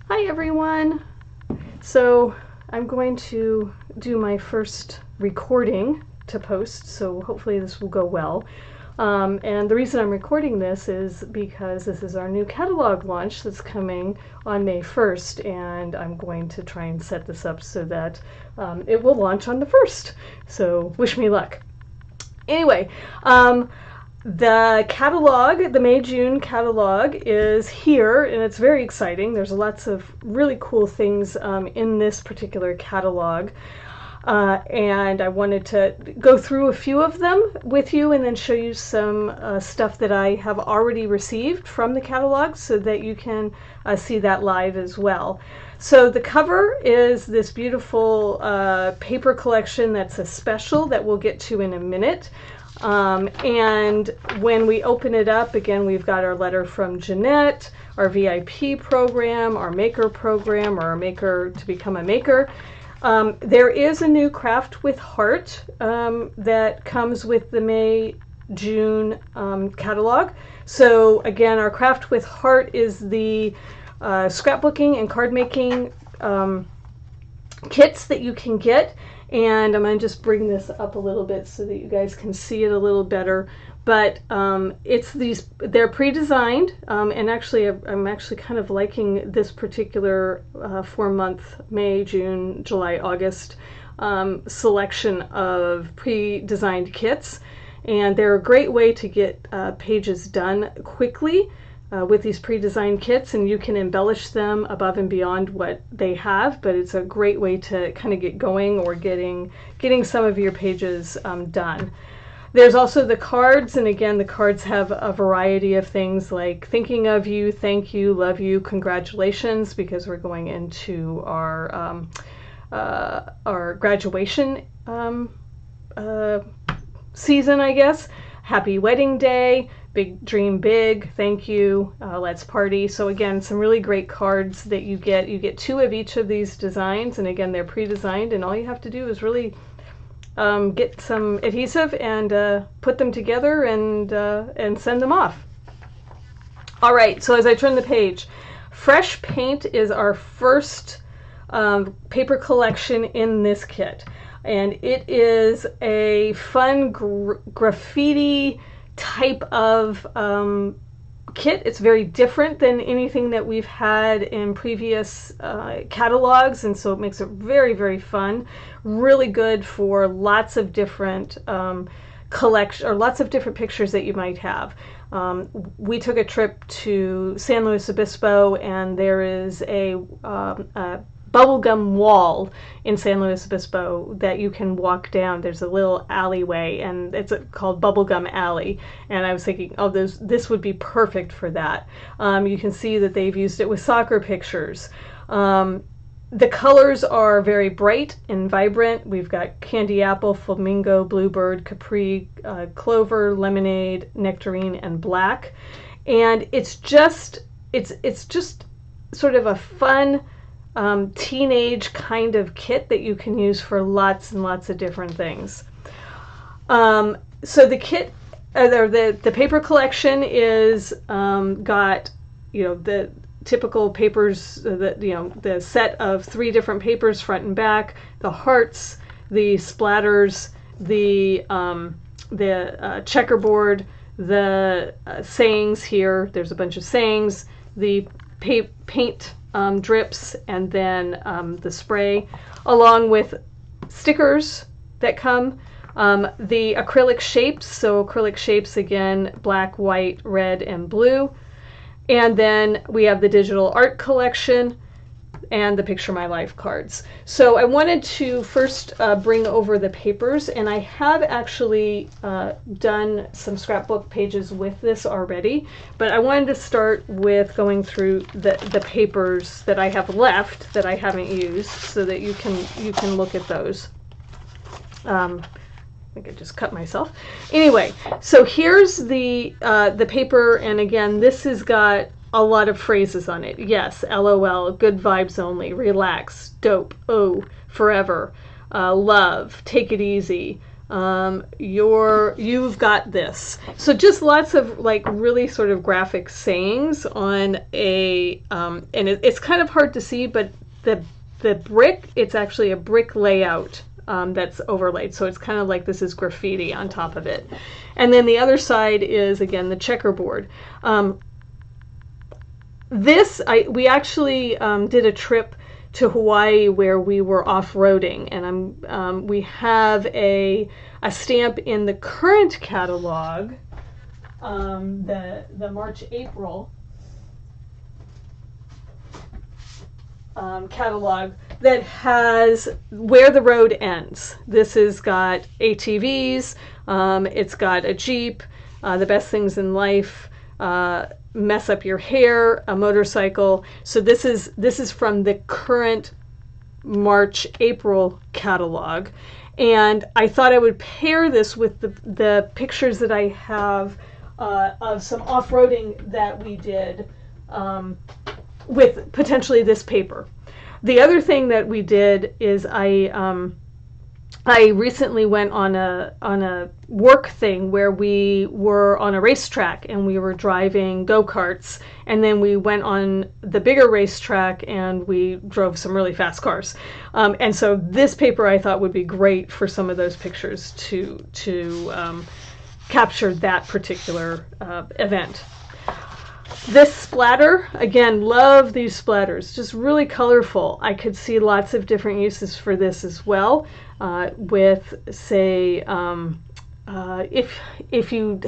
Hi everyone! So I'm going to do my first recording to post, so hopefully this will go well. And the reason I'm recording this is because this is our new catalog launch that's coming on May 1st, and I'm going to try and set this up so that it will launch on the 1st. So wish me luck. Anyway, the catalog, the May-June catalog, is here, and it's very exciting. There's lots of really cool things in this particular catalog, and I wanted to go through a few of them with you and then show you some stuff that I have already received from the catalog so that you can see that live as well. So the cover is this beautiful paper collection that's a special that we'll get to in a minute. And when we open it up, again, we've got our letter from Jeanette, our VIP program, our maker program, or our maker to become a maker. There is a new Craft with Heart that comes with the May-June catalog. So again, our Craft with Heart is the scrapbooking and card making kits that you can get. And I'm going to just bring this up a little bit so that you guys can see it a little better. But it's these, they're pre-designed, and actually I'm actually kind of liking this particular 4-month May, June, July, August selection of pre-designed kits. And they're a great way to get pages done quickly with these pre-designed kits, and you can embellish them above and beyond what they have, but it's a great way to kind of get going or getting some of your pages done. There's also the cards, and again, the cards have a variety of things like thinking of you, thank you, love you, congratulations, because we're going into our graduation season, I guess. Happy wedding day, big dream big, thank you, let's party. So again, some really great cards that you get. You get 2 of each of these designs, and again, they're pre-designed, and all you have to do is really get some adhesive and put them together and send them off. All right, so as I turn the page, Fresh Paint is our first paper collection in this kit. And it is a fun graffiti type of kit. It's very different than anything that we've had in previous catalogs, and so it makes it very, very fun. Really good for lots of different collection, or lots of different pictures that you might have. We took a trip to San Luis Obispo, and there is a bubblegum wall in San Luis Obispo that you can walk down. There's a little alleyway, and it's called Bubblegum Alley, and I was thinking, oh, this would be perfect for that. You can see that they've used it with soccer pictures. The colors are very bright and vibrant. We've got candy apple, flamingo, bluebird, capri, clover, lemonade, nectarine, and black. And it's just sort of a fun teenage kind of kit that you can use for lots and lots of different things. So the kit, the paper collection is got, the typical papers, the set of 3 different papers, front and back, the hearts, the splatters, the checkerboard, the sayings here. There's a bunch of sayings, the paint drips, and then the spray, along with stickers that come, the acrylic shapes, so acrylic shapes again, black, white, red, and blue, and then we have the digital art collection and the Picture My Life cards. So I wanted to first bring over the papers, and I have actually done some scrapbook pages with this already, but I wanted to start with going through the papers that I have left that I haven't used, so that you can look at those. I think I just cut myself. Anyway, so here's the paper, and again, this has got a lot of phrases on it. Yes, LOL, good vibes only, relax, dope, oh, forever, love, take it easy, you've got this. So just lots of like really sort of graphic sayings on a, and it's kind of hard to see, but the brick, it's actually a brick layout that's overlaid. So it's kind of like this is graffiti on top of it. And then the other side is, again, the checkerboard. We actually did a trip to Hawaii where we were off-roading, and we have a stamp in the current catalog, the March-April catalog, that has where the road ends. This has got ATVs, it's got a Jeep, the best things in life, mess up your hair, a motorcycle. So this is from the current March-April catalog, and I thought I would pair this with the pictures that I have of some off-roading that we did with potentially this paper. The other thing that we did is I recently went on a work thing where we were on a racetrack and we were driving go-karts, and then we went on the bigger racetrack and we drove some really fast cars. And so this paper I thought would be great for some of those pictures to capture that particular event. This splatter, again, love these splatters, just really colorful. I could see lots of different uses for this as well. With, say, if you,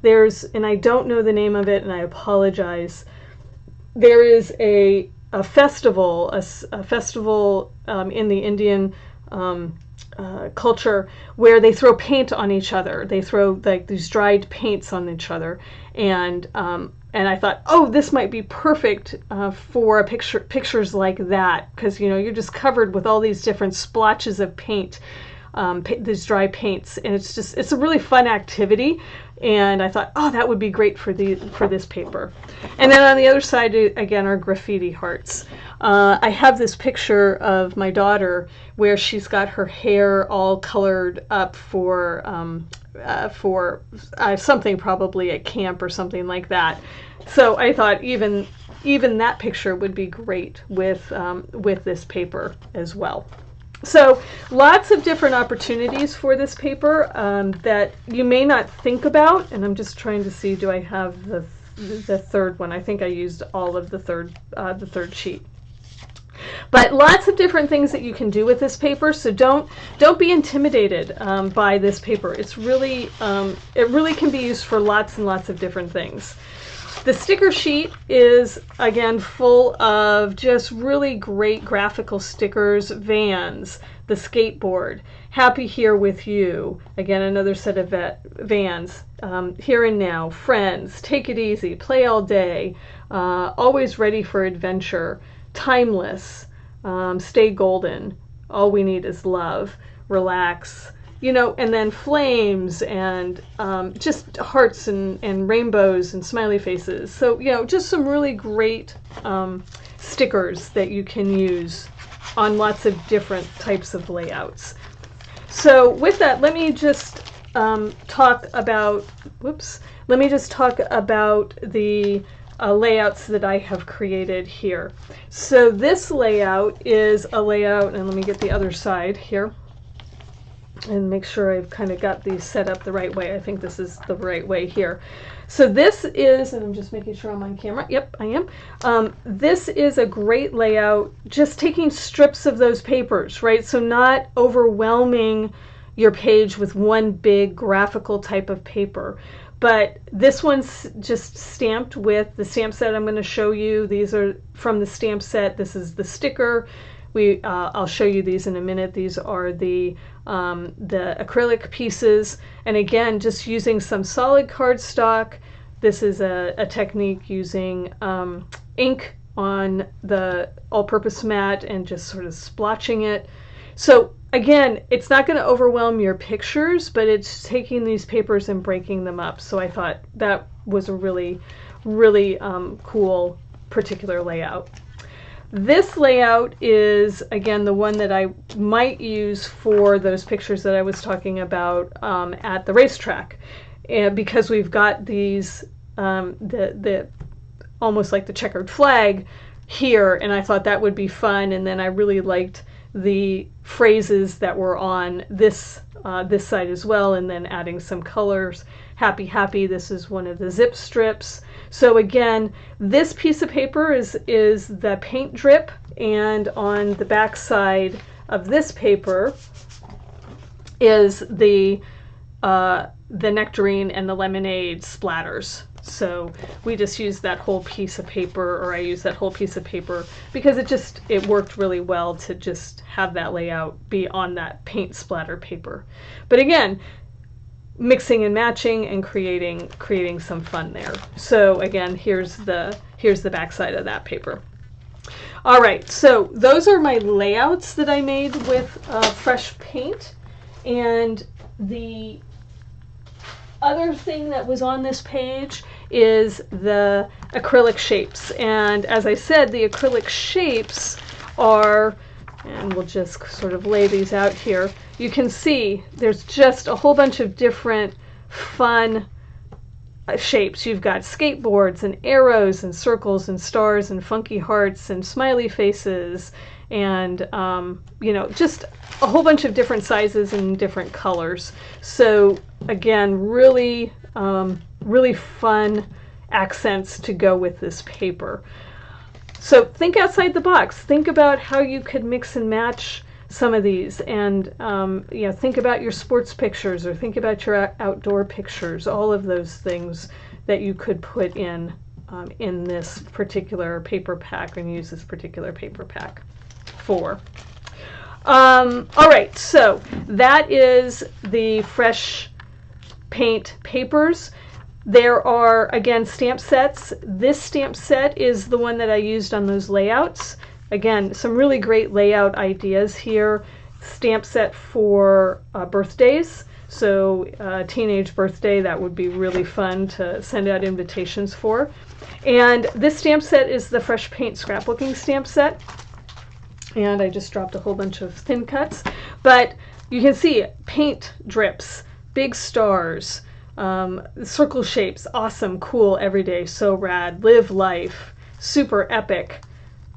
there's, and I don't know the name of it and I apologize, there is a festival, a festival in the Indian culture where they throw paint on each other. They throw like these dried paints on each other, and I thought, oh, this might be perfect for pictures like that, because you know you're just covered with all these different splotches of paint, these dry paints, and it's a really fun activity. And I thought, oh, that would be great for this paper. And then on the other side, again, are graffiti hearts. I have this picture of my daughter where she's got her hair all colored up for something, probably at camp or something like that. So I thought even that picture would be great with this paper as well. So lots of different opportunities for this paper that you may not think about. And I'm just trying to see, do I have the third one? I think I used all of the third sheet. But lots of different things that you can do with this paper. So don't be intimidated by this paper. It's really it really can be used for lots and lots of different things. The sticker sheet is, again, full of just really great graphical stickers. Vans, the skateboard, happy here with you, again, another set of Vans, here and now, friends, take it easy, play all day, always ready for adventure, timeless, stay golden, all we need is love, relax, you know, and then flames and just hearts and rainbows and smiley faces. So, you know, just some really great stickers that you can use on lots of different types of layouts. So with that, let me just talk about the layouts that I have created here. So this layout is a layout, and let me get the other side here and make sure I've kind of got these set up the right way. I think this is the right way here. So this is, and I'm just making sure I'm on camera. Yep, I am. This is a great layout, just taking strips of those papers, right? So not overwhelming your page with one big graphical type of paper. But this one's just stamped with the stamp set I'm going to show you. These are from the stamp set. This is the sticker. I'll show you these in a minute. These are the acrylic pieces, and again, just using some solid cardstock. This is a technique using ink on the all-purpose mat and just sort of splotching it. So again, it's not going to overwhelm your pictures, but it's taking these papers and breaking them up. So I thought that was a really, really cool particular layout. This layout is, again, the one that I might use for those pictures that I was talking about at the racetrack. And because we've got these, the almost like the checkered flag here, and I thought that would be fun. And then I really liked the phrases that were on this this side as well, and then adding some colors. Happy, happy, this is one of the zip strips. So again, this piece of paper is the paint drip, and on the back side of this paper is the nectarine and the lemonade splatters. So we just use that whole piece of paper, or I use that whole piece of paper because it worked really well to just have that layout be on that paint splatter paper. But again, mixing and matching and creating some fun there. So again, here's the back side of that paper. All right, so those are my layouts that I made with fresh paint. And the other thing that was on this page is the acrylic shapes. And as I said, the acrylic shapes are, and we'll just sort of lay these out here. You can see there's just a whole bunch of different fun shapes. You've got skateboards and arrows and circles and stars and funky hearts and smiley faces and you know, just a whole bunch of different sizes and different colors. So again, really really fun accents to go with this paper. So think outside the box. Think about how you could mix and match some of these, and you know, think about your sports pictures, or think about your outdoor pictures. All of those things that you could put in this particular paper pack, and use this particular paper pack for. All right, so that is the fresh paint papers. There are, again, stamp sets. This stamp set is the one that I used on those layouts. Again, some really great layout ideas here. Stamp set for birthdays. So teenage birthday, that would be really fun to send out invitations for. And this stamp set is the Fresh Paint Scrapbooking stamp set. And I just dropped a whole bunch of thin cuts. But you can see paint drips, big stars, circle shapes, awesome, cool, everyday, so rad, live life, super epic,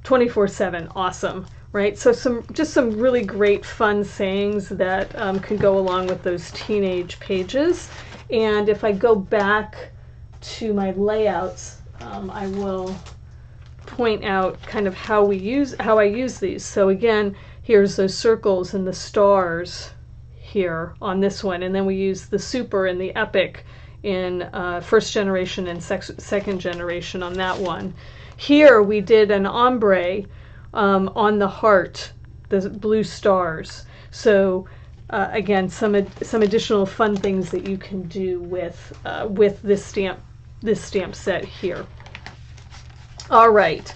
24/7, awesome, right? So just some really great fun sayings that can go along with those teenage pages. And if I go back to my layouts, I will point out kind of how I use these. So again, here's those circles and the stars here on this one, and then we use the super and the epic in first generation and second generation on that one. Here we did an ombre on the heart, the blue stars. So again, some additional fun things that you can do with this stamp set here. All right,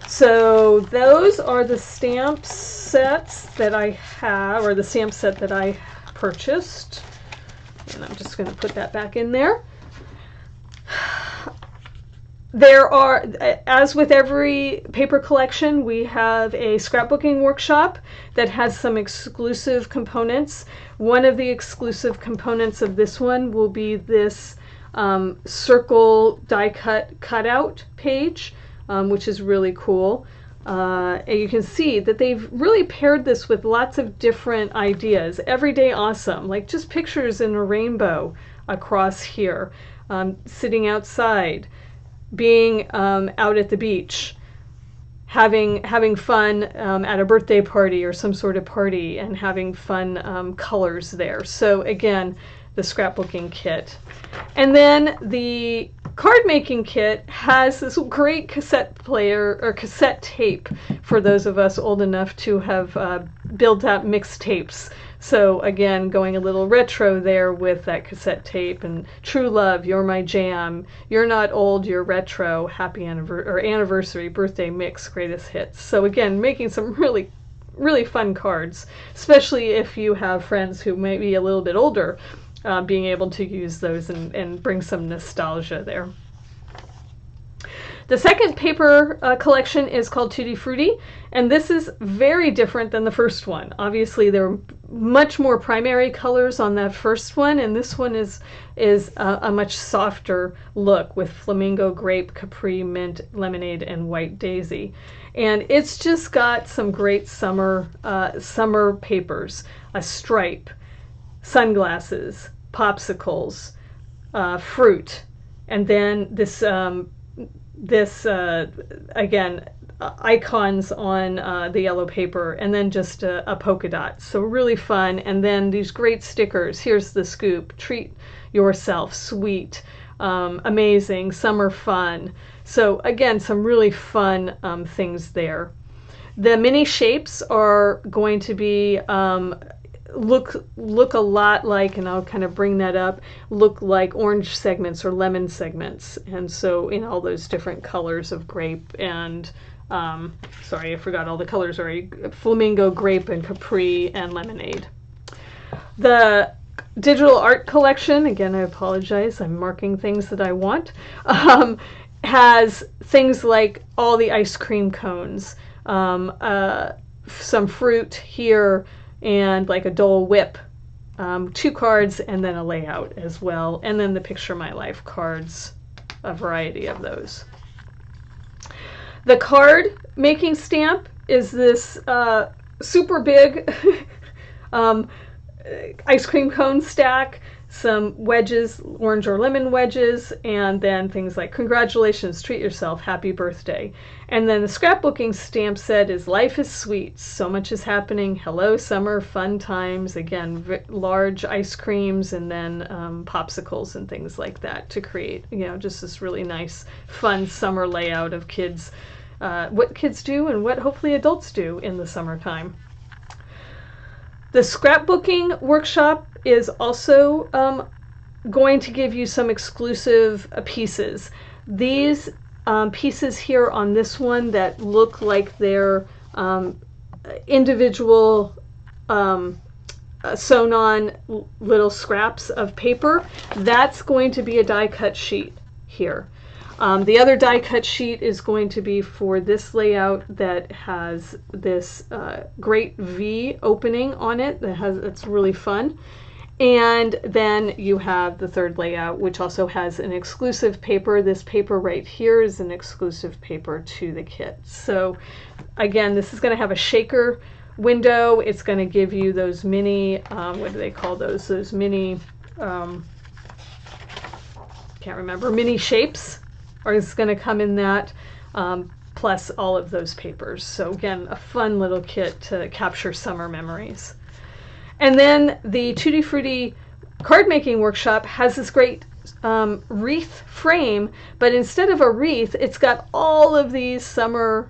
so those are the stamp sets that I have, or the stamp set that I purchased, and I'm just going to put that back in there. There are, as with every paper collection, we have a scrapbooking workshop that has some exclusive components. One of the exclusive components of this one will be this circle die cutout page, which is really cool. And you can see that they've really paired this with lots of different ideas. Everyday awesome, like just pictures in a rainbow across here, sitting outside, being out at the beach, having fun at a birthday party or some sort of party, and having fun colors there. So again, the scrapbooking kit. And then the card making kit has this great cassette player, or cassette tape, for those of us old enough to have built out mixtapes. So again, going a little retro there with that cassette tape, and True Love, You're My Jam, You're Not Old, You're Retro, Happy Anniversary, Birthday Mix, Greatest Hits. So again, making some really fun cards, especially if you have friends who may be a little bit older, being able to use those and bring some nostalgia there. The second paper collection is called Tutti Frutti, and this is very different than the first one. Obviously, there are much more primary colors on that first one, and this one is a much softer look with flamingo, grape, capri, mint, lemonade, and white daisy. And it's just got some great summer papers, a stripe, sunglasses, popsicles, fruit, and then this again, icons on the yellow paper, and then just a polka dot. So really fun. And then these great stickers. Here's the scoop: treat yourself, sweet, amazing, summer fun. So again, some really fun things there. The mini shapes are going to be look a lot like, and I'll kind of bring that up, look like orange segments or lemon segments, and so in all those different colors of grape and sorry, I forgot all the colors already: flamingo, grape, and capri, and lemonade. The digital art collection, again, I apologize, I'm marking things that I want, has things like all the ice cream cones, some fruit here, and like a Dole Whip, 2 cards, and then a layout as well, and then the Picture My Life cards, a variety of those. The card making stamp is this super big ice cream cone stack, some wedges, orange or lemon wedges, and then things like congratulations, treat yourself, happy birthday. And then the scrapbooking stamp set is life is sweet, so much is happening, hello summer, fun times, again, large ice creams, and then popsicles and things like that to create, you know, just this really nice, fun summer layout of kids, what kids do and what hopefully adults do in the summertime. The scrapbooking workshop is also going to give you some exclusive pieces. These pieces here on this one that look like they're individual sewn on little scraps of paper, that's going to be a die cut sheet here. The other die cut sheet is going to be for this layout that has this great V opening on it. It's really fun. And then you have the third layout, which also has an exclusive paper. This paper right here is an exclusive paper to the kit. So again, this is going to have a shaker window. It's going to give you those mini, what do they call those? Those mini, can't remember, mini shapes. Or it's going to come in that, plus all of those papers. So again, a fun little kit to capture summer memories. And then the Tutti Frutti card making workshop has this great wreath frame, but instead of a wreath, it's got all of these summer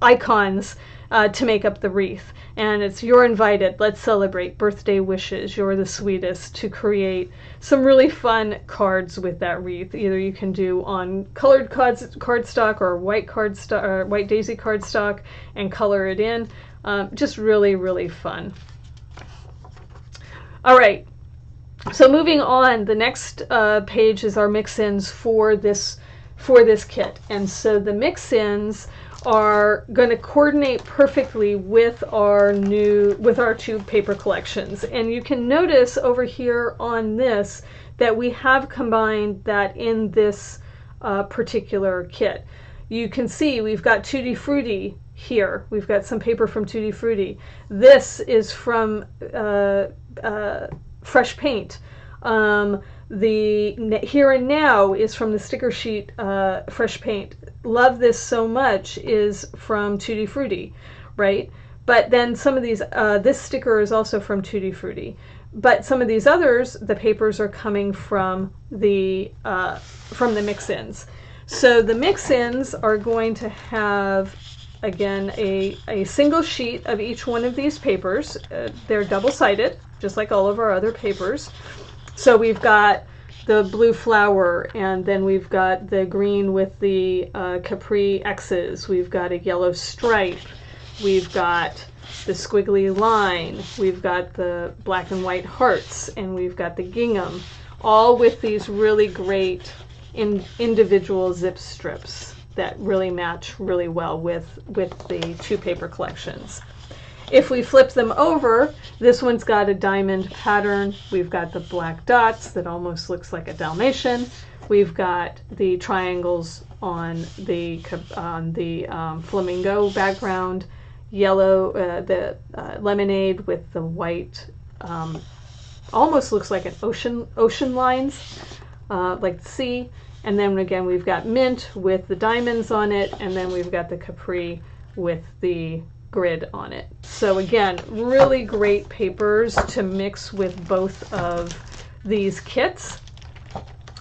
icons to make up the wreath. And it's you're invited, let's celebrate, birthday wishes, you're the sweetest, to create some really fun cards with that wreath. Either you can do on colored cardstock or white cardstock or white daisy cardstock and color it in. Just really, really fun. All right, so moving on, the next page is our mix-ins for this kit. And so the mix-ins are going to coordinate perfectly with our two paper collections. And you can notice over here on this that we have combined that in this particular kit. You can see we've got Tutti Frutti here. We've got some paper from Tutti Frutti. This is from Fresh Paint. The Here and Now is from the sticker sheet Fresh Paint. Love This So Much is from Tutti Frutti, right? But then some of these, this sticker is also from Tutti Frutti. But some of these others, the papers are coming from the mix-ins. So the mix-ins are going to have, again, a single sheet of each one of these papers. They're double-sided, just like all of our other papers. So we've got the blue flower, and then we've got the green with the capri X's. We've got a yellow stripe. We've got the squiggly line. We've got the black and white hearts, and we've got the gingham, all with these really great individual zip strips that really match really well with the two paper collections. If we flip them over, this one's got a diamond pattern. We've got the black dots that almost looks like a Dalmatian. We've got the triangles on the flamingo background, yellow, the lemonade with the white, almost looks like an ocean lines, like the sea. And then again, we've got mint with the diamonds on it, and then we've got the capri with the grid on it. So again, really great papers to mix with both of these kits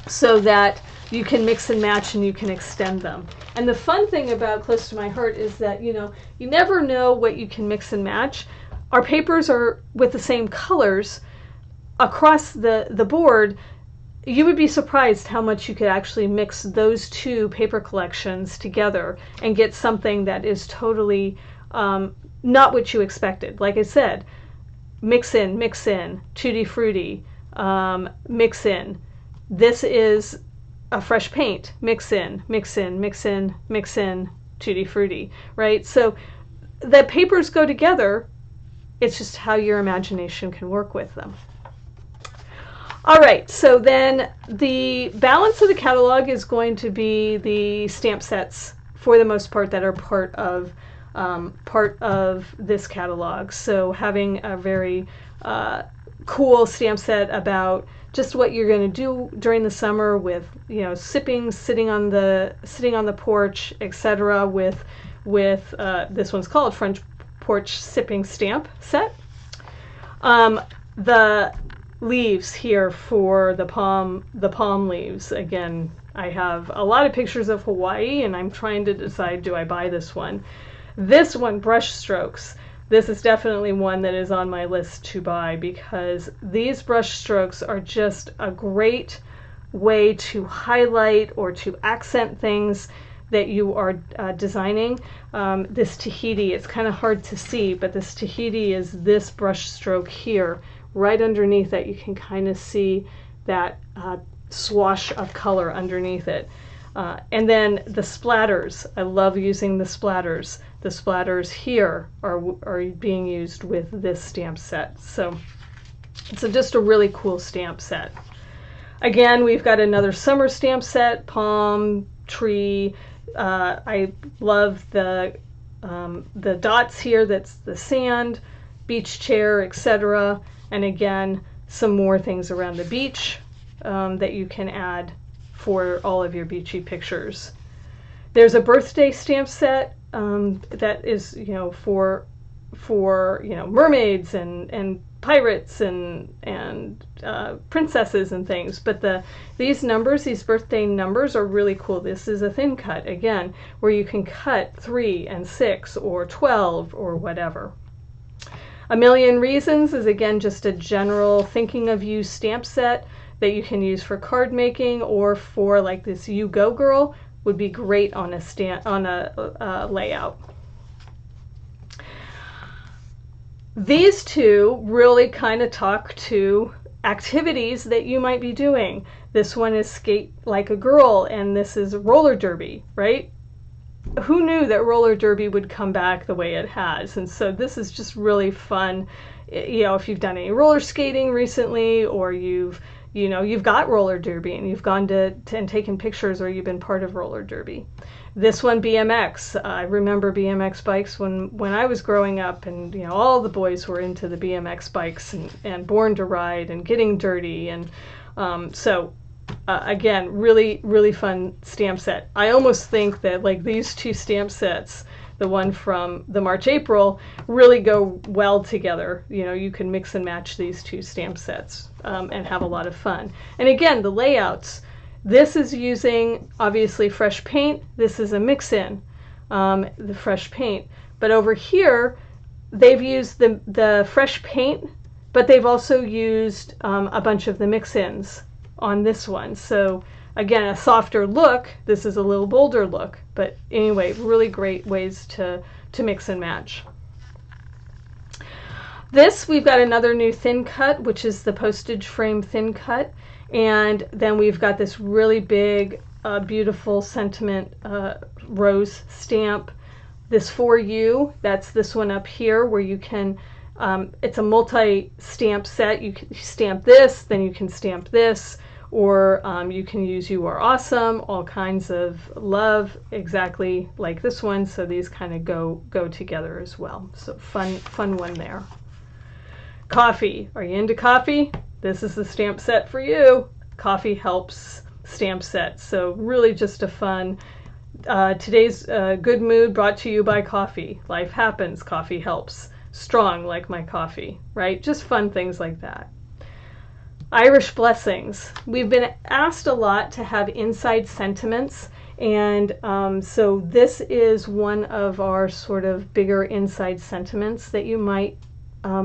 so that you can mix and match and you can extend them. And the fun thing about Close to My Heart is that, you know, you never know what you can mix and match. Our papers are with the same colors across the board. You would be surprised how much you could actually mix those two paper collections together and get something that is totally not what you expected. Like I said, mix in, Tutti Frutti, mix in. This is a fresh paint, mix in, Tutti Frutti, right? So the papers go together. It's just how your imagination can work with them. All right, so then the balance of the catalog is going to be the stamp sets for the most part that are part of this catalog. So having a very cool stamp set about just what you're going to do during the summer with, you know, sipping, sitting on the porch, etc. With this one's called French Porch Sipping Stamp Set. The leaves here for the palm leaves. Again, I have a lot of pictures of Hawaii, and I'm trying to decide, do I buy this one? This one, brush strokes. This is definitely one that is on my list to buy because these brush strokes are just a great way to highlight or to accent things that you are designing. This Tahiti, it's kind of hard to see, but this Tahiti is this brush stroke here. Right underneath it, you can kind of see that swash of color underneath it. And then the splatters. I love using the splatters. The splatters here are being used with this stamp set. So it's just a really cool stamp set. Again, we've got another summer stamp set, palm, tree. I love the dots here, that's the sand, beach chair, etc. And again, some more things around the beach that you can add for all of your beachy pictures. There's a birthday stamp set that is, you know, for you know, mermaids and pirates and princesses and things. But these numbers, these birthday numbers, are really cool. This is a thin cut, again, where you can cut 3 and 6 or 12 or whatever. A Million Reasons is again just a general thinking of you stamp set that you can use for card making, or for like this You Go Girl would be great on a layout. These two really kind of talk to activities that you might be doing. This one is Skate Like a Girl, and this is roller derby, right? Who knew that roller derby would come back the way it has? And so this is just really fun. You know, if you've done any roller skating recently, or you've got roller derby and you've gone and taken pictures, or you've been part of roller derby. This one, BMX. I remember BMX bikes when I was growing up, and you know, all the boys were into the BMX bikes and Born to Ride and Getting Dirty, and again, really, really fun stamp set. I almost think that like these two stamp sets, the one from the March-April, really go well together. You know, you can mix and match these two stamp sets and have a lot of fun. And again, the layouts. This is using, obviously, fresh paint. This is a mix-in, the fresh paint. But over here, they've used the fresh paint, but they've also used a bunch of the mix-ins on this one. So again, a softer look. This is a little bolder look. But anyway, really great ways to mix and match. This, we've got another new thin cut, which is the Postage frame thin cut. And then we've got this really big beautiful sentiment rose stamp. This For You, that's this one up here where you can, it's a multi-stamp set. You can stamp this, then you can stamp this, or you can use You Are Awesome, all kinds of love, exactly like this one. So these kind of go together as well. So fun one there. Coffee. Are you into coffee? This is the stamp set for you. Coffee Helps stamp set. So really just a fun, today's good mood brought to you by coffee. Life happens, coffee helps. Strong like my coffee, right? Just fun things like that. Irish Blessings. We've been asked a lot to have inside sentiments, and so this is one of our sort of bigger inside sentiments that you might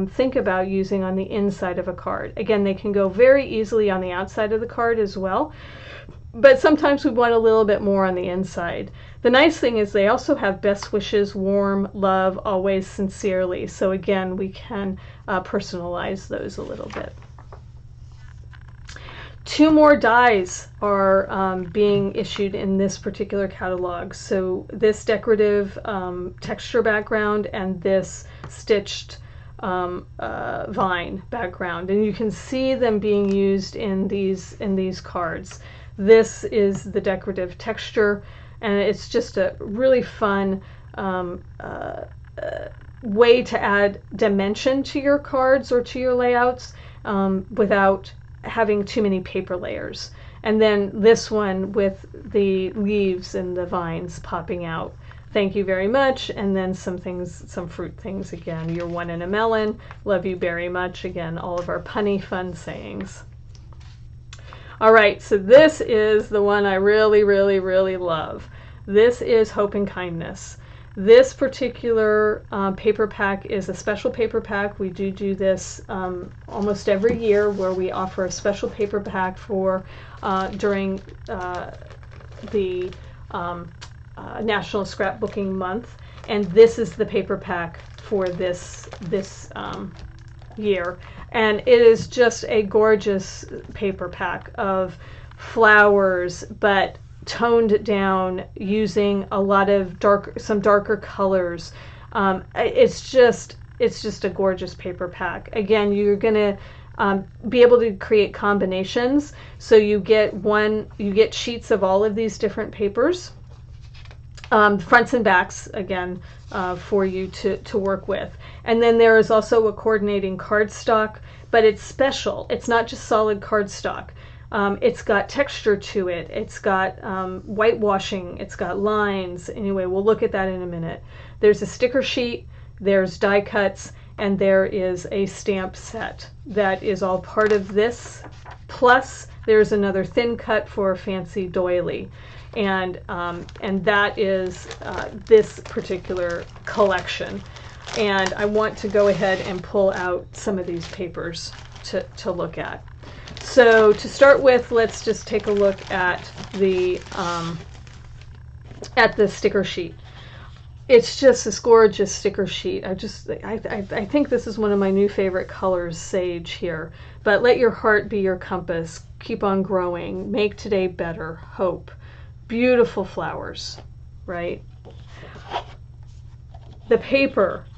think about using on the inside of a card. Again, they can go very easily on the outside of the card as well, but sometimes we want a little bit more on the inside. The nice thing is they also have best wishes, warm, love, always, sincerely. So again, we can personalize those a little bit. 2 more dies are being issued in this particular catalog. So this decorative texture background and this stitched vine background, and you can see them being used in these cards. This is the decorative texture, and it's just a really fun way to add dimension to your cards or to your layouts without having too many paper layers. And then this one with the leaves and the vines popping out. Thank you very much. And then some things, some fruit things again. You're one in a melon. Love you very much. Again, all of our punny fun sayings. All right, so this is the one I really, really, really love. This is Hope and Kindness. This particular paper pack is a special paper pack. We do this almost every year, where we offer a special paper pack for during the National Scrapbooking Month, and this is the paper pack for this year, and it is just a gorgeous paper pack of flowers, but toned down using a lot of some darker colors. It's just a gorgeous paper pack. Again, you're gonna be able to create combinations. So you get sheets of all of these different papers, fronts and backs again for you to work with. And then there is also a coordinating cardstock, but it's special. It's not just solid cardstock. It's got texture to it. It's got whitewashing. It's got lines. Anyway, we'll look at that in a minute. There's a sticker sheet, there's die cuts, and there is a stamp set that is all part of this. Plus, there's another thin cut for a fancy doily. And that is this particular collection. And I want to go ahead and pull out some of these papers to look at. So to start with, let's just take a look at the sticker sheet. It's just this gorgeous sticker sheet. I think this is one of my new favorite colors, sage here. But let your heart be your compass. Keep on growing. Make today better. Hope. Beautiful flowers, right? The paper